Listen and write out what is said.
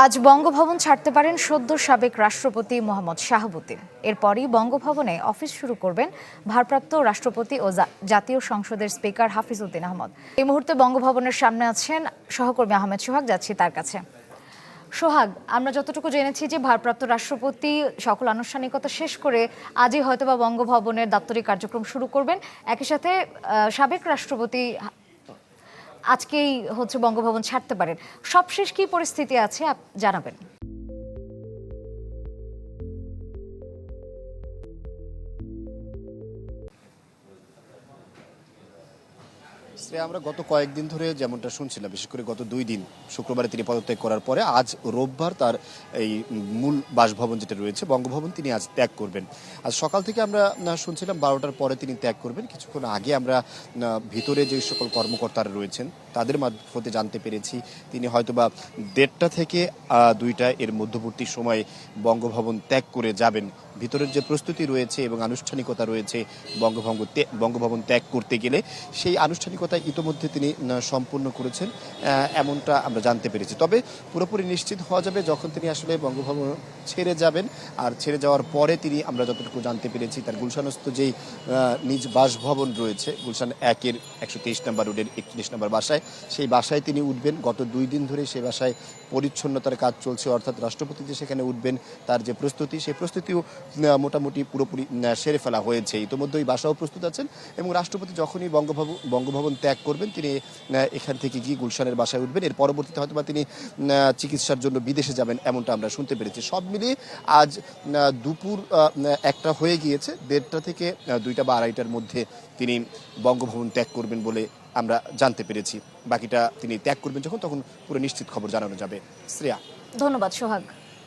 আজ বঙ্গভবন ছাড়তে পারেন সদ্য সাবেক রাষ্ট্রপতি মোহাম্মদ শাহাবুদ্দিন। এরপরই বঙ্গভবনে অফিস শুরু করবেন ভারপ্রাপ্ত রাষ্ট্রপতি ও জাতীয় সংসদের স্পিকার হাফিজ উদ্দিন আহমদ। এই মুহূর্তে বঙ্গভবনের সামনে আছেন সহকর্মী আহমেদ সোহাগ, যাচ্ছি তার কাছে। সোহাগ, আমরা যতটুকু জেনেছি যে ভারপ্রাপ্ত রাষ্ট্রপতি সকল আনুষ্ঠানিকতা শেষ করে আজই হয়তোবা বঙ্গভবনের দাপ্তরিক কার্যক্রম শুরু করবেন। একই সাথে সাবেক রাষ্ট্রপতি আজকেই বঙ্গভবন ছাড়তে পারেন। সবশেষ কি পরিস্থিতি আছে জানাবেন। আমরা গত কয়েকদিন ধরে যেমনটা শুনছিলাম, বিশেষ করে গত 2 দিন শুক্রবারে তিনি পদত্যাগ করার পরে আজ রোববার তার এই মূল বাসভবন যেটা রয়েছে বঙ্গভবন তিনি আজ ত্যাগ করবেন। আজ সকাল থেকে আমরা শুনছিলাম 12টার পরে তিনি ত্যাগ করবেন। কিছুক্ষণ আগে আমরা ভিতরে যে সকল কর্মকর্তারা রয়েছেন তাদের মারফতে জানতে পেরেছি তিনি হয়তোবা 1:30 থেকে 2টা এর মধ্যবর্তী সময়ে বঙ্গভবন ত্যাগ করে যাবেন। ভিতরের যে প্রস্তুতি রয়েছে এবং আনুষ্ঠানিকতা রয়েছে বঙ্গভবন ত্যাগ করতে গেলে সেই আনুষ্ঠানিকতা ইতোমধ্যে তিনি সম্পূর্ণ করেছেন, এমনটা আমরা জানতে পেরেছি। তবে পুরোপুরি নিশ্চিত হওয়া যাবে যখন তিনি আসলে বঙ্গভবন ছেড়ে যাবেন। আর ছেড়ে যাওয়ার পরে তিনি, আমরা যতটুকু জানতে পেরেছি, তার গুলশানস্থ যেই নিজ বাসভবন রয়েছে গুলশান 1-এর 123 নম্বর রোডের 41 নম্বর বাসায়, সেই বাসায় তিনি উঠবেন। গত 2 দিন ধরে সেই বাসায় পরিচ্ছন্নতার কাজ চলছে, অর্থাৎ রাষ্ট্রপতি যে সেখানে উঠবেন তার যে প্রস্তুতি, সেই প্রস্তুতিও মোটামুটি পুরোপুরি সেরে ফেলা হয়েছে। ইতিমধ্যে ওই বাসাও প্রস্তুত আছেন এবং রাষ্ট্রপতি যখনই বঙ্গভবন ত্যাগ করবেন তিনি এখান থেকে গিয়ে গুলশানের বাসায় উঠবেন। এর পরবর্তীতে হয়তো তিনি চিকিৎসার জন্য বিদেশে যাবেন, এমনটা আমরা শুনতে পেরেছি। সব মিলিয়ে আজ দুপুর 1টা হয়ে গিয়েছে। 1:30 থেকে 2টা বা 2:30টার মধ্যে তিনি বঙ্গভবন ত্যাগ করবেন বলে আমরা জানতে পেরেছি। বাকিটা তিনি ত্যাগ করবেন যখন, তখন পুরো নিশ্চিত খবর জানানো যাবে। শ্রেয়া, ধন্যবাদ সোহাগ।